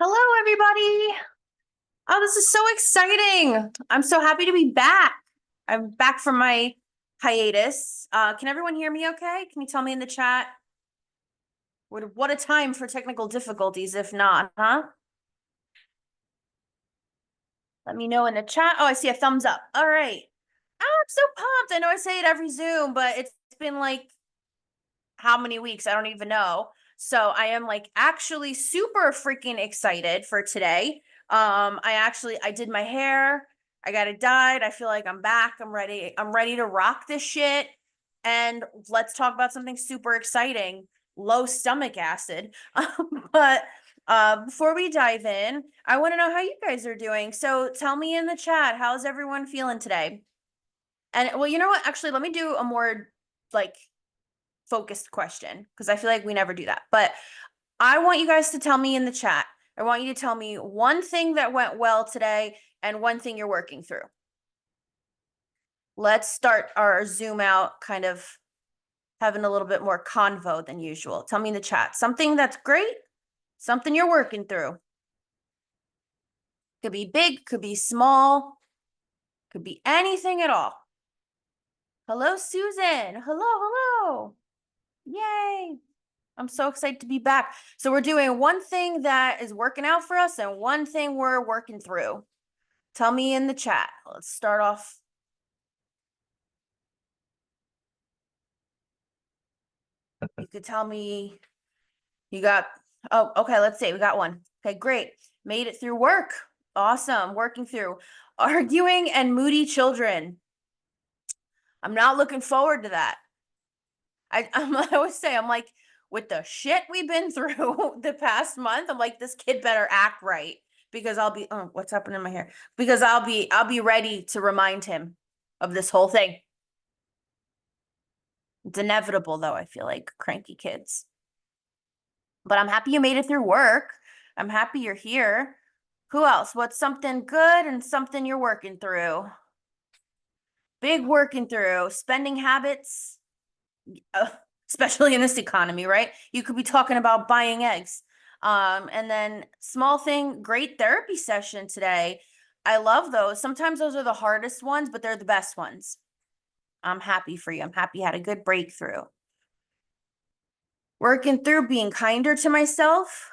Hello, everybody. Oh, this is so exciting. I'm so happy to be back. I'm back from my hiatus. Can everyone hear me okay? Can you tell me in the chat? What a time for technical difficulties, if not, huh? Let me know in the chat. Oh, I see a thumbs up. All right. Oh, I'm so pumped. I know I say it every Zoom, but it's been like how many weeks? I don't even know. So I am like actually super freaking excited for today. I did my hair. I got it dyed. I feel like I'm back. I'm ready. I'm ready to rock this shit. And let's talk about something super exciting. Low stomach acid. But before we dive in, I want to know how you guys are doing. So tell me in the chat, how's everyone feeling today? And well, you know what? Actually, let me do a more like focused question because I feel like we never do that. But I want you guys to tell me in the chat. I want you to tell me one thing that went well today and one thing you're working through. Let's start our zoom out, kind of having a little bit more convo than usual. Tell me in the chat something that's great, something you're working through. Could be big, could be small, could be anything at all. Hello, Susan. Hello, hello. Yay. I'm so excited to be back. So we're doing one thing that is working out for us and one thing we're working through. Tell me in the chat. Let's start off. You could tell me you got, oh, okay, let's see. We got one. Okay, great. Made it through work. Awesome. Working through arguing and moody children. I'm not looking forward to that. I always say, I'm like, with the shit we've been through the past month, I'm like, this kid better act right because I'll be, oh, what's happening in my hair? Because I'll be ready to remind him of this whole thing. It's inevitable though, I feel like cranky kids. But I'm happy you made it through work. I'm happy you're here. Who else? What's something good and something you're working through? Big working through spending habits. Especially in this economy, right? You could be talking about buying eggs. And then small thing, great therapy session today. I love those. Sometimes those are the hardest ones, but they're the best ones. I'm happy for you. I'm happy you had a good breakthrough. Working through being kinder to myself.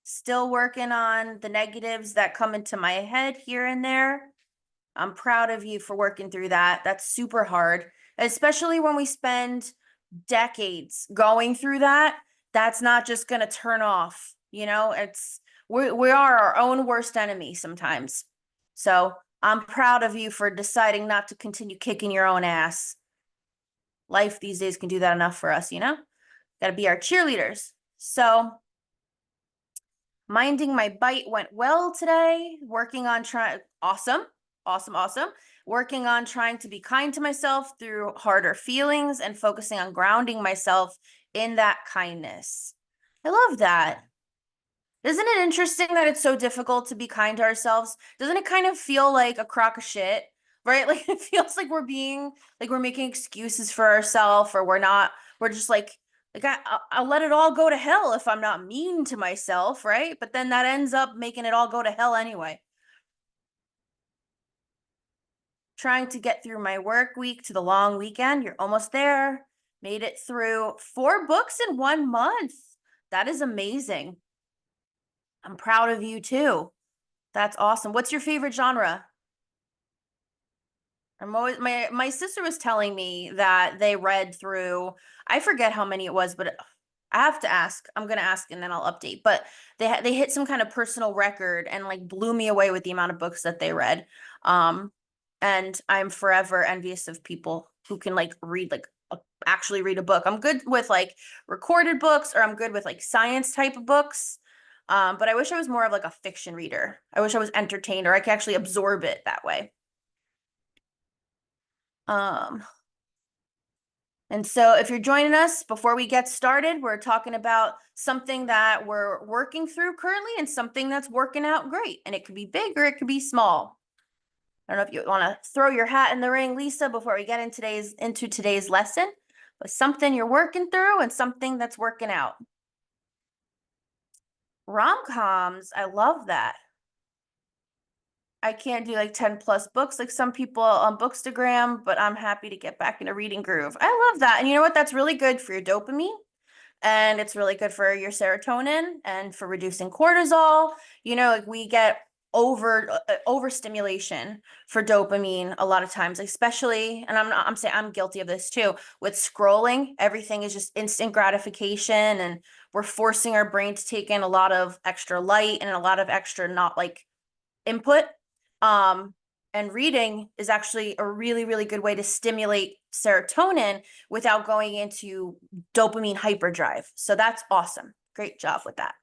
Still working on the negatives that come into my head here and there. I'm proud of you for working through that. That's super hard, especially when we spend decades going through that. That's not just going to turn off, we are our own worst enemy sometimes. So I'm proud of you for deciding not to continue kicking your own ass. Life these days can do that enough for us, got to be our cheerleaders. So minding my bite went well today. Working on trying, awesome, awesome, awesome. Working on trying to be kind to myself through harder feelings and focusing on grounding myself in that kindness. I love that. Isn't it interesting that it's so difficult to be kind to ourselves? Doesn't it kind of feel like a crock of shit, right? Like it feels like we're making excuses for ourselves, or we're just like I'll let it all go to hell if I'm not mean to myself, right? But then that ends up making it all go to hell anyway. Trying to get through my work week to the long weekend. You're almost there. Made it through 4 books in 1 month. That is amazing. I'm proud of you too. That's awesome. What's your favorite genre? I'm always my sister was telling me that they read through, I forget how many it was, but I have to ask. I'm gonna ask and then I'll update. But they hit some kind of personal record and like blew me away with the amount of books that they read. And I'm forever envious of people who can like read actually read a book. I'm good with like recorded books, or I'm good with like science type of books. But I wish I was more of like a fiction reader. I wish I was entertained or I could actually absorb it that way. Um, and so if you're joining us before we get started, we're talking about something that we're working through currently and something that's working out great. And it could be big or it could be small. I don't know if you want to throw your hat in the ring, Lisa, before we get into today's lesson, but something you're working through and something that's working out. Rom-coms, I love that. I can't do like 10 plus books like some people on Bookstagram, but I'm happy to get back in a reading groove. I love that. And you know what? That's really good for your dopamine, and it's really good for your serotonin and for reducing cortisol. You know, like we get overstimulation for dopamine a lot of times, especially, and I'm saying I'm guilty of this too, with scrolling. Everything is just instant gratification, and we're forcing our brain to take in a lot of extra light and a lot of extra not like input. Um, and reading is actually a really, really good way to stimulate serotonin without going into dopamine hyperdrive. So that's awesome. Great job with that.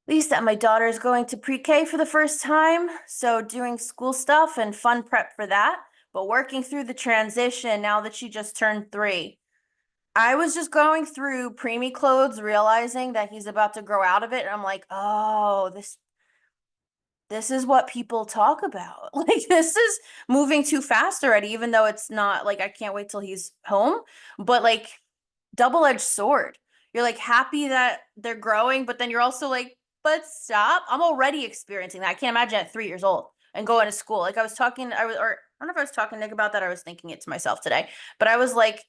Lisa, my daughter is going to pre-K for the first time, so doing school stuff and fun prep for that, but working through the transition now that she just turned 3. I was just going through preemie clothes, realizing that he's about to grow out of it, and I'm like, oh, this is what people talk about. Like, this is moving too fast already, even though it's not like I can't wait till he's home, but like double-edged sword. You're like happy that they're growing, but then you're also like, but stop. I'm already experiencing that. I can't imagine at 3 years old and going to school. Like I was talking, or I don't know if I was talking to Nick about that. I was thinking it to myself today, but I was like,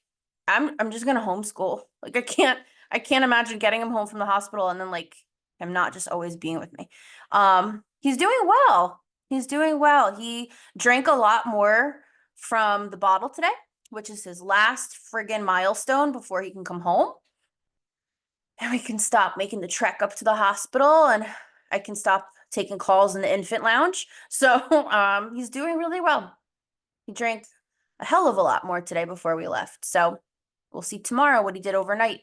I'm just gonna homeschool. Like I can't imagine getting him home from the hospital and then like him not just always being with me. He's doing well. He's doing well. He drank a lot more from the bottle today, which is his last friggin' milestone before he can come home. And we can stop making the trek up to the hospital, and I can stop taking calls in the infant lounge. So he's doing really well. He drank a hell of a lot more today before we left. So we'll see tomorrow what he did overnight.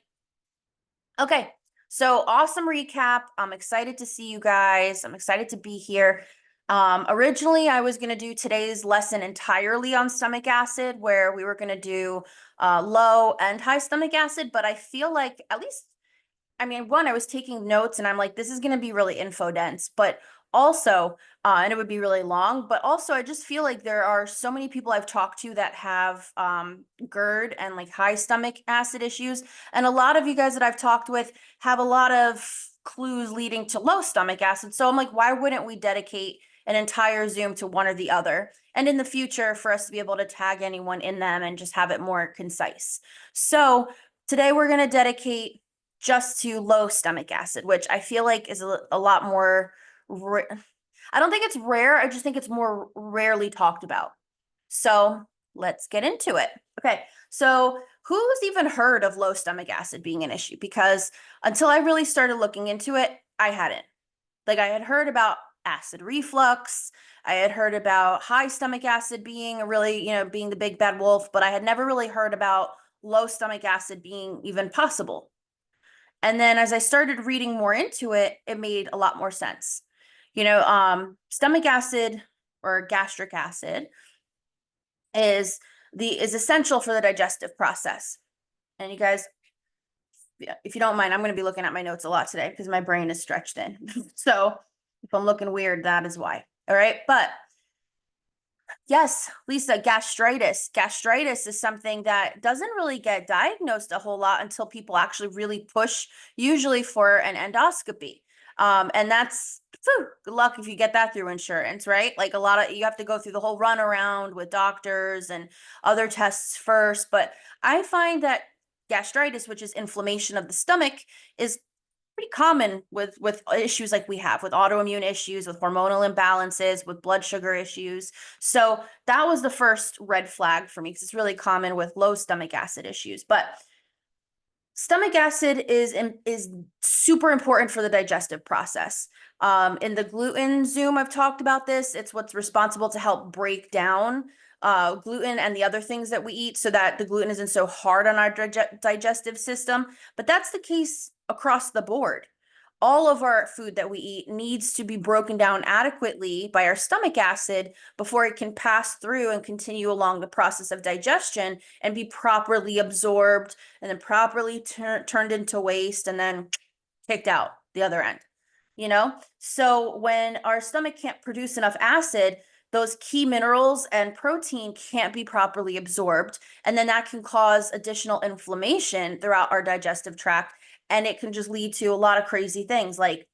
Okay, so awesome recap. I'm excited to see you guys. I'm excited to be here. Originally, I was going to do today's lesson entirely on stomach acid, where we were going to do low and high stomach acid, but I feel like at least, I mean, one, I was taking notes and I'm like, this is going to be really info dense, but also, and it would be really long, but also I just feel like there are so many people I've talked to that have GERD and like high stomach acid issues. And a lot of you guys that I've talked with have a lot of clues leading to low stomach acid. So I'm like, why wouldn't we dedicate an entire Zoom to one or the other? And in the future, for us to be able to tag anyone in them and just have it more concise. So today we're going to dedicate just to low stomach acid, which I feel like is a lot more, I don't think it's rare. I just think it's more rarely talked about. So let's get into it. Okay. So who's even heard of low stomach acid being an issue? Because until I really started looking into it, I hadn't. Like I had heard about acid reflux. I had heard about high stomach acid being a really, being the big bad wolf, but I had never really heard about low stomach acid being even possible. And then as I started reading more into it, it made a lot more sense. Stomach acid or gastric acid is essential for the digestive process. And you guys, if you don't mind, I'm going to be looking at my notes a lot today because my brain is stretched in. So if I'm looking weird, that is why. All right. But yes, Lisa, gastritis. Gastritis is something that doesn't really get diagnosed a whole lot until people actually really push, usually for an endoscopy. And that's good luck if you get that through insurance, right? Like you have to go through the whole runaround with doctors and other tests first. But I find that gastritis, which is inflammation of the stomach, is pretty common with issues like we have with autoimmune issues, with hormonal imbalances, with blood sugar issues. So that was the first red flag for me because it's really common with low stomach acid issues. But stomach acid is super important for the digestive process. In the gluten Zoom, I've talked about this. It's what's responsible to help break down gluten and the other things that we eat so that the gluten isn't so hard on our digestive system. But that's the case across the board. All of our food that we eat needs to be broken down adequately by our stomach acid before it can pass through and continue along the process of digestion and be properly absorbed and then properly turned into waste and then kicked out the other end. So when our stomach can't produce enough acid, those key minerals and protein can't be properly absorbed. And then that can cause additional inflammation throughout our digestive tract. and it can just lead to a lot of crazy things. Like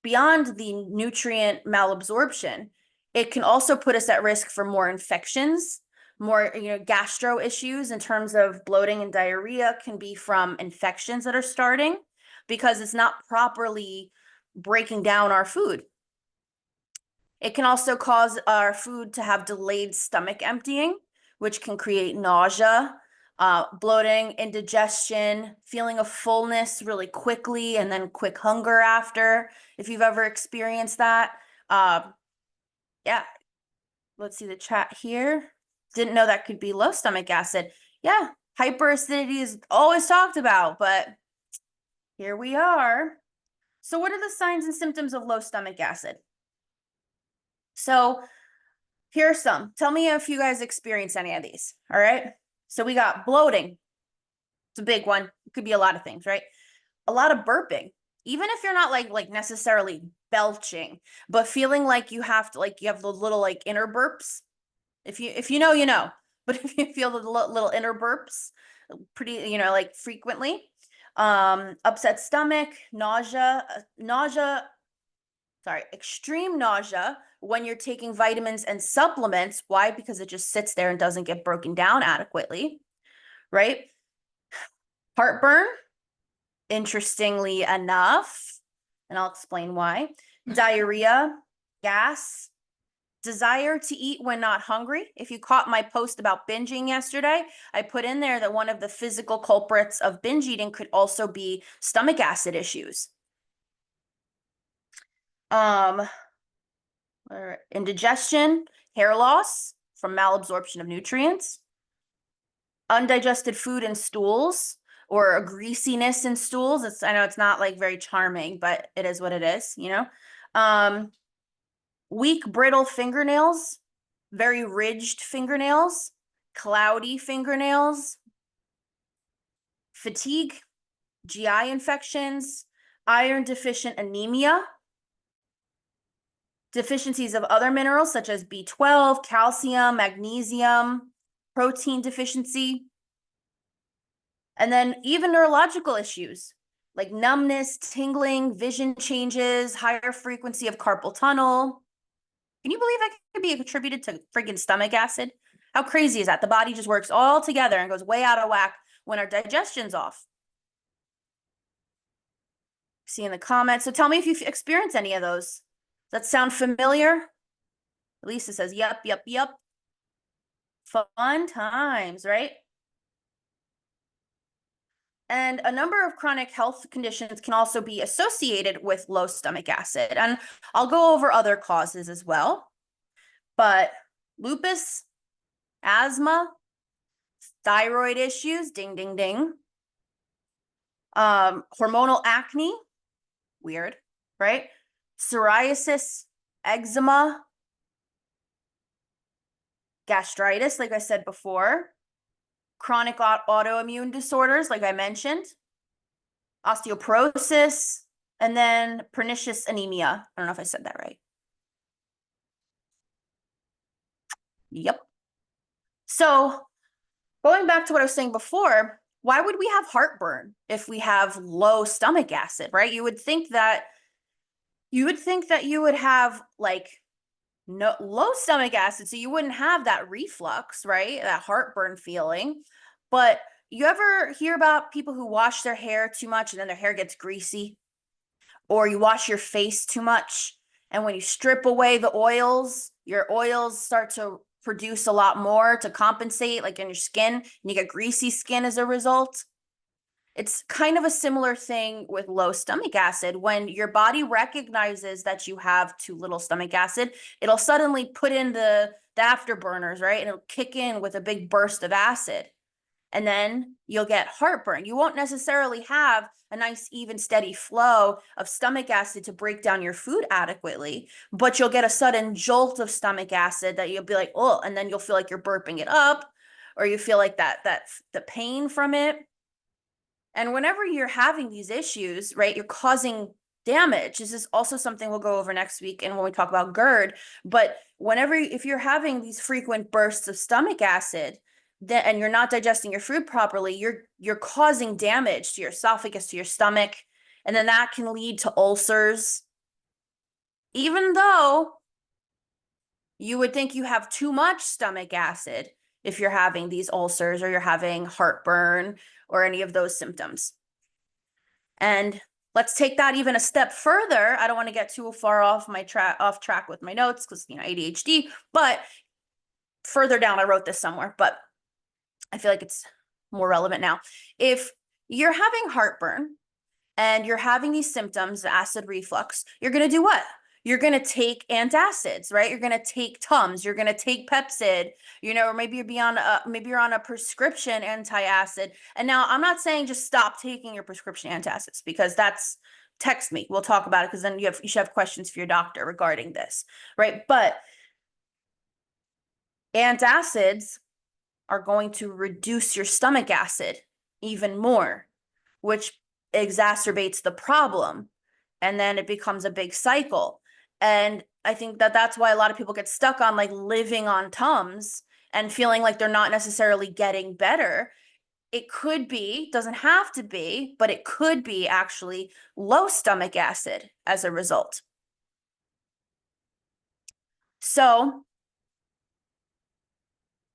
beyond the nutrient malabsorption, it can also put us at risk for more infections, more, gastro issues in terms of bloating and diarrhea can be from infections that are starting because it's not properly breaking down our food. It can also cause our food to have delayed stomach emptying, which can create nausea, bloating, indigestion, feeling of fullness really quickly, and then quick hunger after, if you've ever experienced that. Yeah, let's see the chat here. Didn't know that could be low stomach acid. Yeah, hyperacidity is always talked about, but here we are. So what are the signs and symptoms of low stomach acid? So here are some. Tell me if you guys experience any of these. All right. So we got bloating. It's a big one. It could be a lot of things, right? A lot of burping. Even if you're not like necessarily belching, but feeling like you have to you have the little like inner burps. If you know, you know. But if you feel the little inner burps pretty, like frequently, upset stomach, extreme nausea when you're taking vitamins and supplements. Why? Because it just sits there and doesn't get broken down adequately, right? Heartburn, interestingly enough, and I'll explain why. Diarrhea, gas, desire to eat when not hungry. If you caught my post about binging yesterday, I put in there that one of the physical culprits of binge eating could also be stomach acid issues. Indigestion, hair loss from malabsorption of nutrients, undigested food in stools, or a greasiness in stools. I know it's not like very charming, but it is what it is, weak, brittle fingernails, very ridged fingernails, cloudy fingernails, fatigue, GI infections, iron deficient anemia, deficiencies of other minerals such as B12, calcium, magnesium, protein deficiency, and then even neurological issues like numbness, tingling, vision changes, higher frequency of carpal tunnel. Can you believe that could be attributed to friggin' stomach acid? How crazy is that? The body just works all together and goes way out of whack when our digestion's off. See in the comments. So tell me if you've experienced any of those. Does that sound familiar? Lisa says, yep, yep, yep. Fun times, right? And a number of chronic health conditions can also be associated with low stomach acid. And I'll go over other causes as well. But lupus, asthma, thyroid issues, ding, ding, ding. Hormonal acne, weird, right? Psoriasis, eczema, gastritis, like I said before, chronic autoimmune disorders, like I mentioned, osteoporosis, and then pernicious anemia. I don't know if I said that right. Yep. So going back to what I was saying before, why would we have heartburn if we have low stomach acid, right? You would think that you would have like no low stomach acid, so you wouldn't have that reflux, right? That heartburn feeling. But you ever hear about people who wash their hair too much and then their hair gets greasy? Or you wash your face too much, and when you strip away the oils, your oils start to produce a lot more to compensate, like in your skin, and you get greasy skin as a result. It's kind of a similar thing with low stomach acid. When your body recognizes that you have too little stomach acid, it'll suddenly put in the afterburners, right? And it'll kick in with a big burst of acid. And then you'll get heartburn. You won't necessarily have a nice, even, steady flow of stomach acid to break down your food adequately, but you'll get a sudden jolt of stomach acid that you'll be like, oh, and then you'll feel like you're burping it up, or you feel like the pain from it. And whenever you're having these issues, right, you're causing damage. This is also something we'll go over next week and when we talk about GERD. But if you're having these frequent bursts of stomach acid, then and you're not digesting your food properly, you're causing damage to your esophagus, to your stomach, and then that can lead to ulcers. Even though you would think you have too much stomach acid if you're having these ulcers or you're having heartburn or any of those symptoms. And let's take that even a step further. I don't want to get too far off track with my notes because ADHD, but further down, I wrote this somewhere, but I feel like it's more relevant now. If you're having heartburn and you're having these symptoms, acid reflux, you're going to do what? You're going to take antacids, right? You're going to take Tums, you're going to take Pepcid, or maybe you're on a prescription antacid. And now I'm not saying just stop taking your prescription antacids, because text me. We'll talk about it, because then you should have questions for your doctor regarding this, right? But antacids are going to reduce your stomach acid even more, which exacerbates the problem. And then it becomes a big cycle. And I think that's why a lot of people get stuck on like living on Tums and feeling like they're not necessarily getting better. It could be, doesn't have to be, but it could be actually low stomach acid as a result. So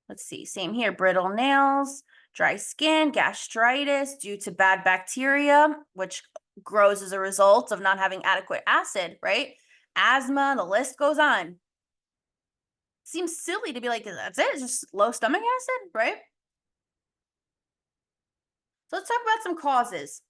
let's see, same here, brittle nails, dry skin, gastritis due to bad bacteria, which grows as a result of not having adequate acid, right? Asthma, the list goes on. Seems silly to be like, that's it, it's just low stomach acid, right? So let's talk about some causes.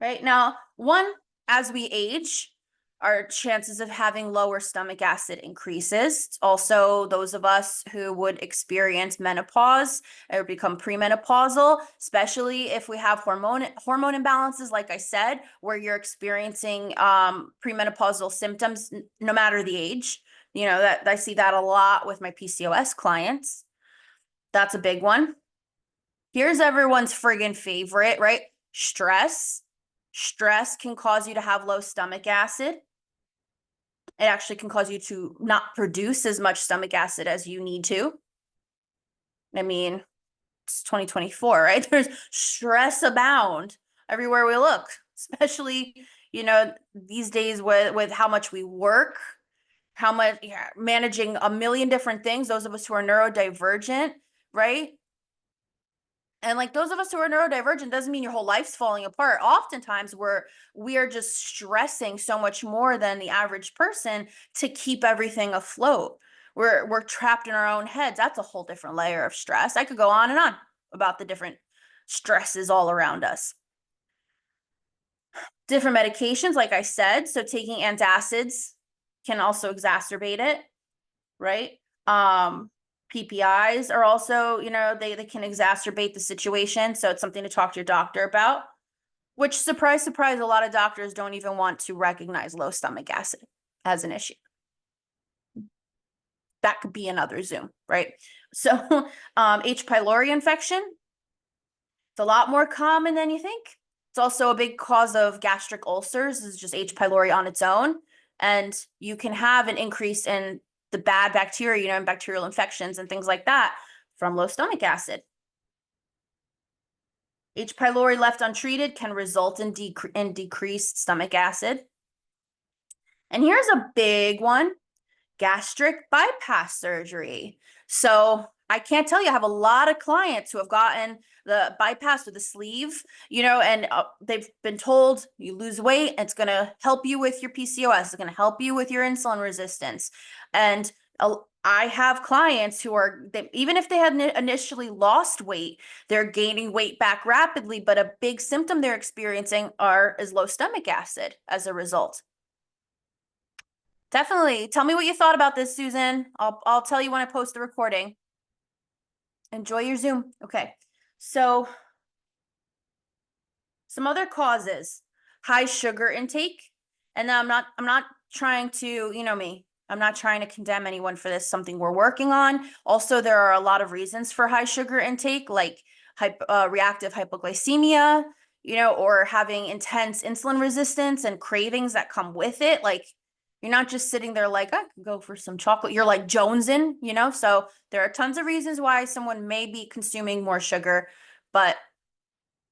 Right now, one, as we age, our chances of having lower stomach acid increases. Also, those of us who would experience menopause or become premenopausal, especially if we have hormone imbalances, like I said, where you're experiencing premenopausal symptoms, no matter the age. That I see that a lot with my PCOS clients. That's a big one. Here's everyone's friggin' favorite, right? Stress. Stress can cause you to have low stomach acid. It actually can cause you to not produce as much stomach acid as you need to. I mean, it's 2024, right? There's stress abound everywhere we look, especially, these days with how much we work, how much managing a million different things, those of us who are neurodivergent, right? And like those of us who are neurodivergent doesn't mean your whole life's falling apart. Oftentimes we are just stressing so much more than the average person to keep everything afloat. We're trapped in our own heads. That's a whole different layer of stress. I could go on and on about the different stresses all around us. Different medications, like I said, so taking antacids can also exacerbate it, right? PPIs are also, they can exacerbate the situation. So it's something to talk to your doctor about, which, surprise, surprise, a lot of doctors don't even want to recognize low stomach acid as an issue. That could be another Zoom, right? So H. pylori infection, it's a lot more common than you think. It's also a big cause of gastric ulcers. This is just H. pylori on its own. And you can have an increase in the bad bacteria, and bacterial infections and things like that from low stomach acid. H. pylori left untreated can result in decreased stomach acid. And here's a big one, gastric bypass surgery. So I can't tell you, I have a lot of clients who have gotten the bypass with the sleeve, and they've been told you lose weight, it's going to help you with your PCOS, it's going to help you with your insulin resistance. And I have clients who even if they had initially lost weight, they're gaining weight back rapidly, but a big symptom they're experiencing is low stomach acid as a result. Definitely. Tell me what you thought about this, Susan. I'll tell you when I post the recording. Enjoy your Zoom. Okay. So some other causes, high sugar intake. And I'm not trying to, me, I'm not trying to condemn anyone for this, something we're working on. Also, there are a lot of reasons for high sugar intake, like reactive hypoglycemia, or having intense insulin resistance and cravings that come with it. Like, You're not just sitting there like, I could go for some chocolate. You're like jonesing, you know? So there are tons of reasons why someone may be consuming more sugar, but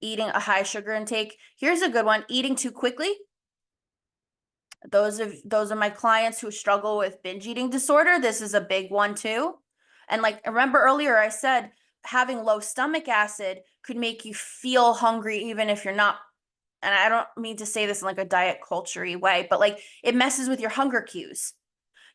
eating a high sugar intake. Here's a good one, eating too quickly. Those are my clients who struggle with binge eating disorder. This is a big one too. And like, remember earlier I said having low stomach acid could make you feel hungry even if you're not, and I don't mean to say this in like a diet culture-y way, but like it messes with your hunger cues.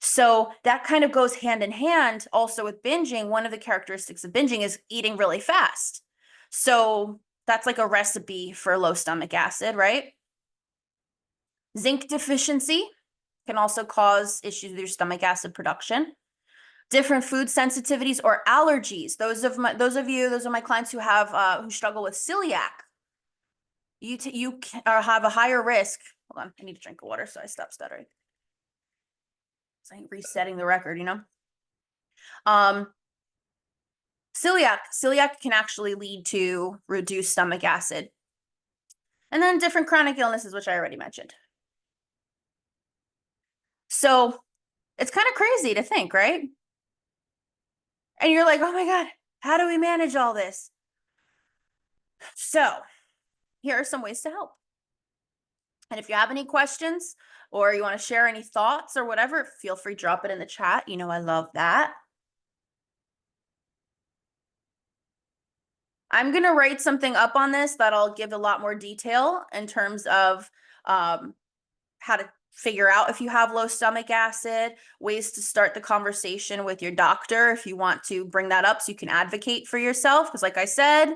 So that kind of goes hand in hand also with binging. One of the characteristics of binging is eating really fast. So that's like a recipe for low stomach acid, right? Zinc deficiency can also cause issues with your stomach acid production. Different food sensitivities or allergies. Those are my clients who have who struggle with celiac. You have a higher risk. Hold on, I need to drink of water so I stop stuttering. So I'm resetting the record, you know. Celiac can actually lead to reduced stomach acid. And then different chronic illnesses, which I already mentioned. So it's kind of crazy to think, right? And you're like, oh my God, how do we manage all this? So here are some ways to help. And if you have any questions or you want to share any thoughts or whatever, feel free to drop it in the chat. You know, I love that. I'm going to write something up on this that I'll give a lot more detail in terms of how to figure out if you have low stomach acid, ways to start the conversation with your doctor if you want to bring that up so you can advocate for yourself. Because like I said,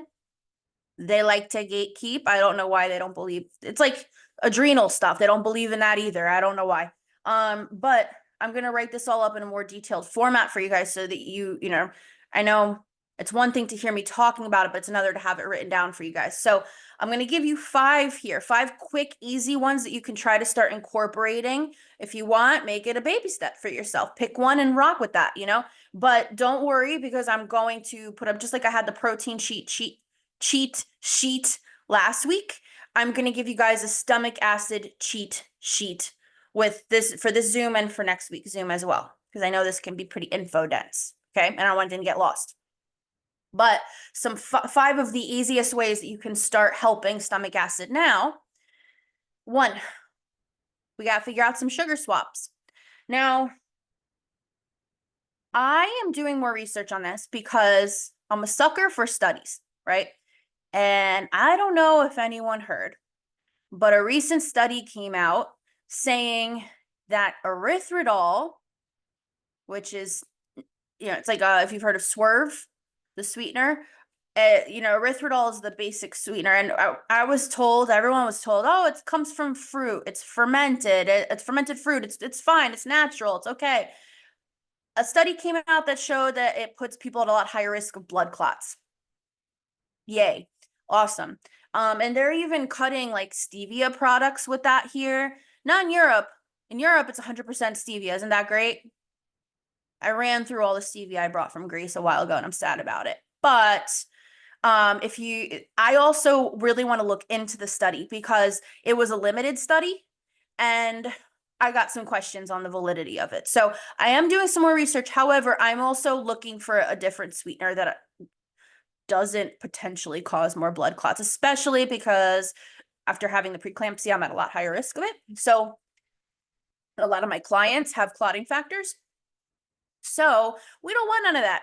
they like to gatekeep. I don't know why they don't believe. It's like adrenal stuff. They don't believe in that either. I don't know why. But I'm going to write this all up in a more detailed format for you guys so that you know, I know it's one thing to hear me talking about it, but it's another to have it written down for you guys. So I'm going to give you 5 here, 5 quick, easy ones that you can try to start incorporating. If you want, make it a baby step for yourself. Pick one and rock with that, you know, but don't worry because I'm going to put up, just like I had the protein cheat sheet last week, I'm going to give you guys a stomach acid cheat sheet with this for this Zoom and for next week's Zoom as well, because I know this can be pretty info dense. Okay. And I don't want it to get lost. But some 5 of the easiest ways that you can start helping stomach acid now. 1, we got to figure out some sugar swaps. Now, I am doing more research on this because I'm a sucker for studies, right? And I don't know if anyone heard, but a recent study came out saying that erythritol, which is, you know, it's like if you've heard of Swerve, the sweetener, you know, erythritol is the basic sweetener. And I was told, everyone was told, oh, it comes from fruit. It's fermented. It's fermented fruit. It's fine. It's natural. It's okay. A study came out that showed that it puts people at a lot higher risk of blood clots. Yay. Awesome. And they're even cutting like stevia products with that here. Not in Europe. In Europe, it's 100% stevia. Isn't that great? I ran through all the stevia I brought from Greece a while ago and I'm sad about it. But I also really want to look into the study because it was a limited study and I got some questions on the validity of it. So I am doing some more research. However, I'm also looking for a different sweetener that doesn't potentially cause more blood clots, especially because after having the preeclampsia, I'm at a lot higher risk of it. So a lot of my clients have clotting factors. So we don't want none of that.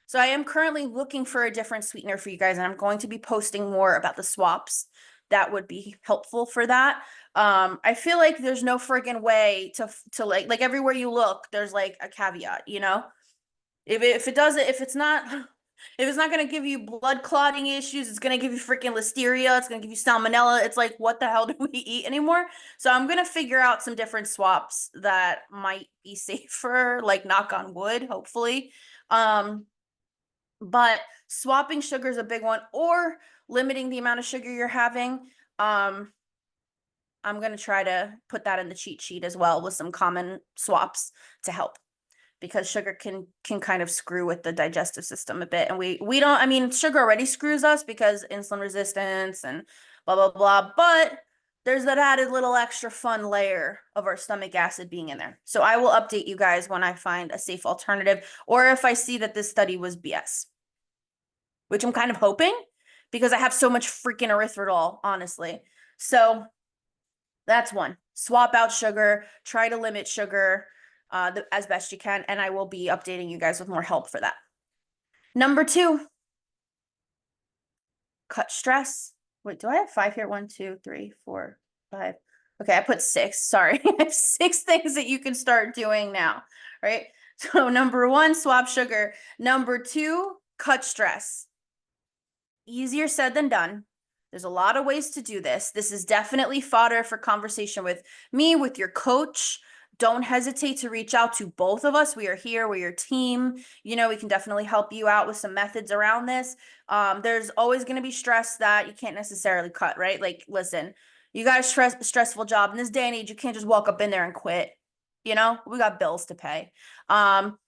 So I am currently looking for a different sweetener for you guys, and I'm going to be posting more about the swaps that would be helpful for that. I feel like there's no friggin' way to like everywhere you look, there's like a caveat, you know? If it's not going to give you blood clotting issues, it's going to give you freaking listeria, it's going to give you salmonella. It's like, what the hell do we eat anymore? So I'm going to figure out some different swaps that might be safer, like knock on wood, hopefully. But swapping sugar is a big one, or limiting the amount of sugar you're having. I'm going to try to put that in the cheat sheet as well with some common swaps to help, because sugar can kind of screw with the digestive system a bit. And we don't, I mean, sugar already screws us because insulin resistance and blah, blah, blah. But there's that added little extra fun layer of our stomach acid being in there. So I will update you guys when I find a safe alternative, or if I see that this study was BS, which I'm kind of hoping because I have so much freaking erythritol, honestly. So that's one. Swap out sugar, try to limit sugar as best you can, and I will be updating you guys with more help for that. Number 2, cut stress. Wait, do I have 5 here? 1, 2, 3, 4, 5. Okay, I put 6. Sorry. I have 6 things that you can start doing now, right? So number 1, swap sugar. Number 2, cut stress. Easier said than done. There's a lot of ways to do this. This is definitely fodder for conversation with me, with your coach. Don't hesitate to reach out to both of us. We are here. We're your team. You know, we can definitely help you out with some methods around this. There's always going to be stress that you can't necessarily cut, right? Like, listen, you got a stressful job in this day and age. You can't just walk up in there and quit. You know, we got bills to pay.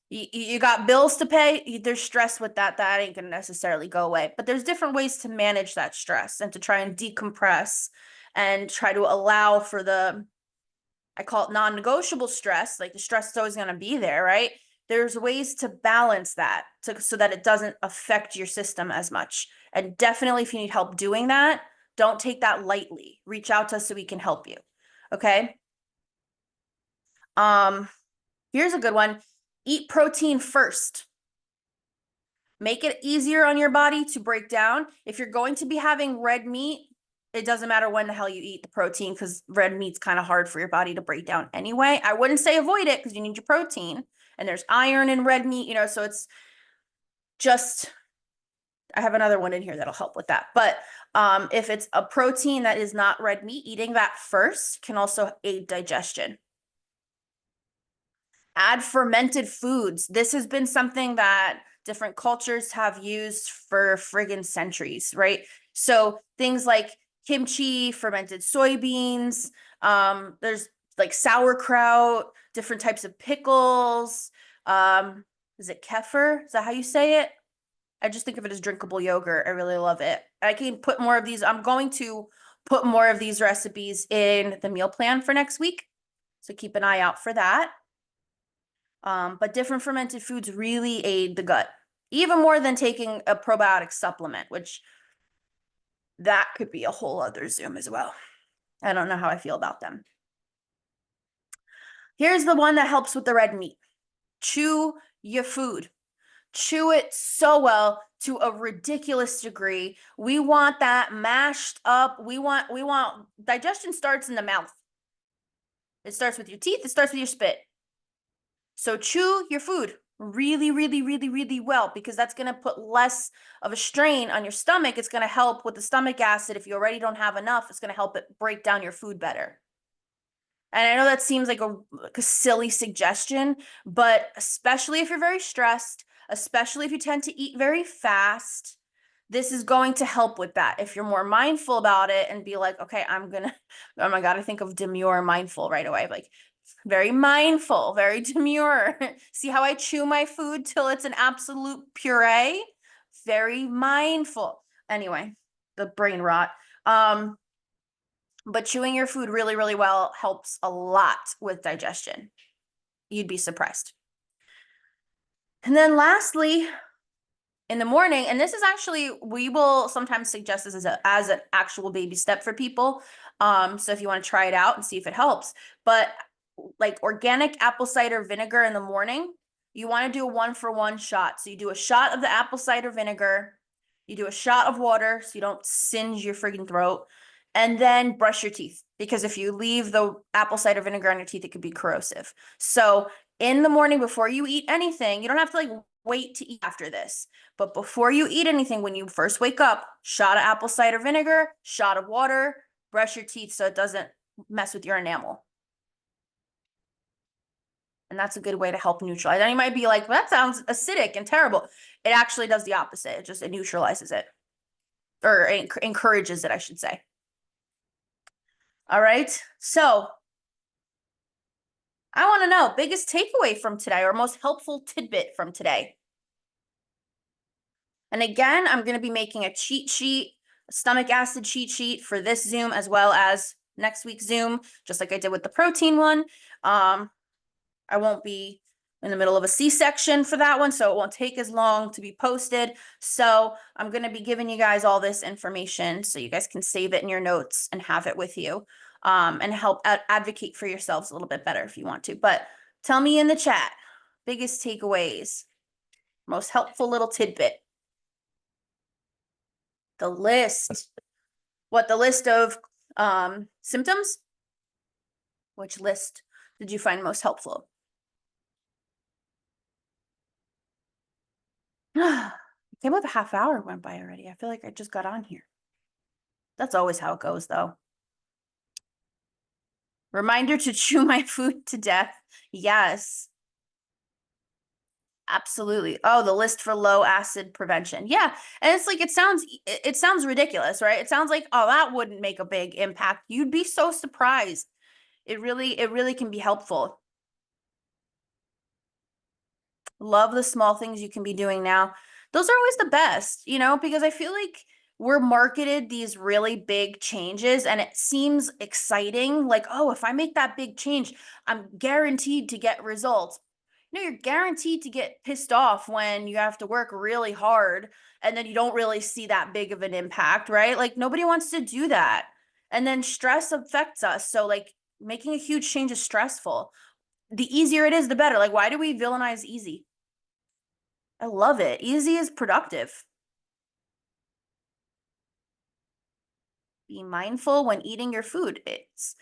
You got bills to pay. There's stress with that. That ain't going to necessarily go away. But there's different ways to manage that stress and to try and decompress and try to allow for the, I call it non-negotiable stress. Like the stress is always going to be there, right? There's ways to balance that so that it doesn't affect your system as much. And definitely, if you need help doing that, don't take that lightly. Reach out to us so we can help you. Okay. Here's a good one. Eat protein first. Make it easier on your body to break down. If you're going to be having red meat, it doesn't matter when the hell you eat the protein because red meat's kind of hard for your body to break down anyway. I wouldn't say avoid it because you need your protein and there's iron in red meat, you know, so it's just, I have another one in here that'll help with that. But if it's a protein that is not red meat, eating that first can also aid digestion. Add fermented foods. This has been something that different cultures have used for friggin' centuries, right? So things like kimchi, fermented soybeans, there's like sauerkraut, different types of pickles. Is it kefir? Is that how you say it? I just think of it as drinkable yogurt. I really love it. I can put more of these. I'm going to put more of these recipes in the meal plan for next week. So keep an eye out for that. But different fermented foods really aid the gut, even more than taking a probiotic supplement, which that could be a whole other Zoom as well. I don't know how I feel about them. Here's the one that helps with the red meat. Chew your food. Chew it so well to a ridiculous degree. We want that mashed up. We want digestion starts in the mouth. It starts with your teeth. It starts with your spit. So chew your food really, really, really, really well because that's going to put less of a strain on your stomach. It's going to help with the stomach acid. If you already don't have enough, it's going to help it break down your food better. And I know that seems like a silly suggestion, but especially if you're very stressed, especially if you tend to eat very fast, this is going to help with that. If you're more mindful about it and be like, okay, oh my God, I think of demure mindful right away. Like, very mindful, very demure. See how I chew my food till it's an absolute puree? Very mindful. Anyway, the brain rot. But chewing your food really, really well helps a lot with digestion. You'd be surprised. And then lastly, in the morning, and this is actually, we will sometimes suggest this as an actual baby step for people. So if you want to try it out and see if it helps, but like organic apple cider vinegar in the morning, you want to do a 1-for-1 shot. So you do a shot of the apple cider vinegar, you do a shot of water so you don't singe your friggin' throat, and then brush your teeth. Because if you leave the apple cider vinegar on your teeth, it could be corrosive. So in the morning before you eat anything, you don't have to like wait to eat after this. But before you eat anything, when you first wake up, shot of apple cider vinegar, shot of water, brush your teeth so it doesn't mess with your enamel. And that's a good way to help neutralize. And you might be like, well, that sounds acidic and terrible. It actually does the opposite. It neutralizes it, or encourages it, I should say. All right. So I want to know, biggest takeaway from today or most helpful tidbit from today. And again, I'm going to be making a cheat sheet, a stomach acid cheat sheet for this Zoom, as well as next week's Zoom, just like I did with the protein one. I won't be in the middle of a C-section for that one, so it won't take as long to be posted. So I'm going to be giving you guys all this information so you guys can save it in your notes and have it with you, and help advocate for yourselves a little bit better if you want to. But tell me in the chat, biggest takeaways, most helpful little tidbit. The list. What, the list of symptoms? Which list did you find most helpful? I can't believe a half hour went by already. I feel like I just got on here. That's always how it goes, though. Reminder to chew my food to death. Yes. Absolutely. Oh, the list for low acid prevention. Yeah. And it's like, it sounds ridiculous, right? It sounds like, oh, that wouldn't make a big impact. You'd be so surprised. It really can be helpful. Love the small things you can be doing now. Those are always the best, you know, because I feel like we're marketed these really big changes and it seems exciting. Like, oh, if I make that big change, I'm guaranteed to get results. No, you're guaranteed to get pissed off when you have to work really hard and then you don't really see that big of an impact, right? Like nobody wants to do that. And then stress affects us. So like making a huge change is stressful. The easier it is, the better. Like, why do we villainize easy? I love it. Easy is productive. Be mindful when eating your food. It's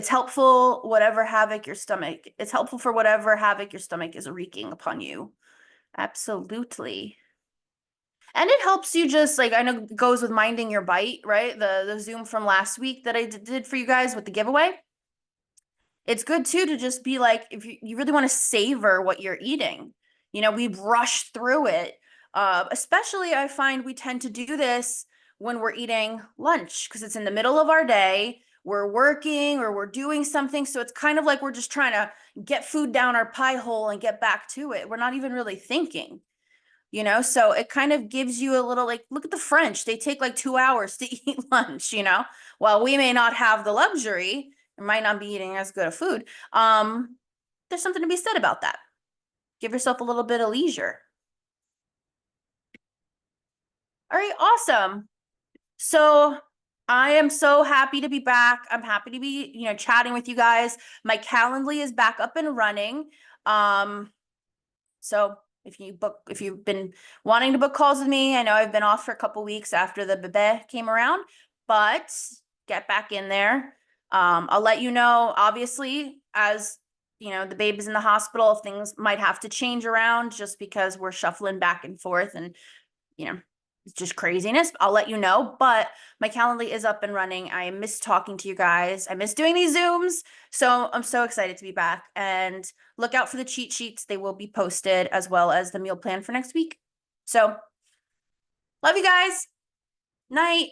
helpful whatever havoc your stomach. It's helpful for whatever havoc your stomach is wreaking upon you. Absolutely. And it helps you just like, I know it goes with minding your bite, right? The Zoom from last week that I did for you guys with the giveaway. It's good too to just be like, if you really want to savor what you're eating, you know, we rush through it. Especially I find we tend to do this when we're eating lunch because it's in the middle of our day. We're working or we're doing something. So it's kind of like we're just trying to get food down our pie hole and get back to it. We're not even really thinking, you know? So it kind of gives you a little like, look at the French. They take like 2 hours to eat lunch, you know? While we may not have the luxury, might not be eating as good of food. There's something to be said about that. Give yourself a little bit of leisure. All right, awesome. So I am so happy to be back. I'm happy to be, you know, chatting with you guys. My Calendly is back up and running. So if you've been wanting to book calls with me, I know I've been off for a couple weeks after the bebe came around, but get back in there. I'll let you know, obviously, as you know, the baby's in the hospital, things might have to change around just because we're shuffling back and forth and, you know, it's just craziness. I'll let you know, but my Calendly is up and running. I miss talking to you guys. I miss doing these Zooms. So I'm so excited to be back and look out for the cheat sheets. They will be posted as well as the meal plan for next week. So love you guys. Night.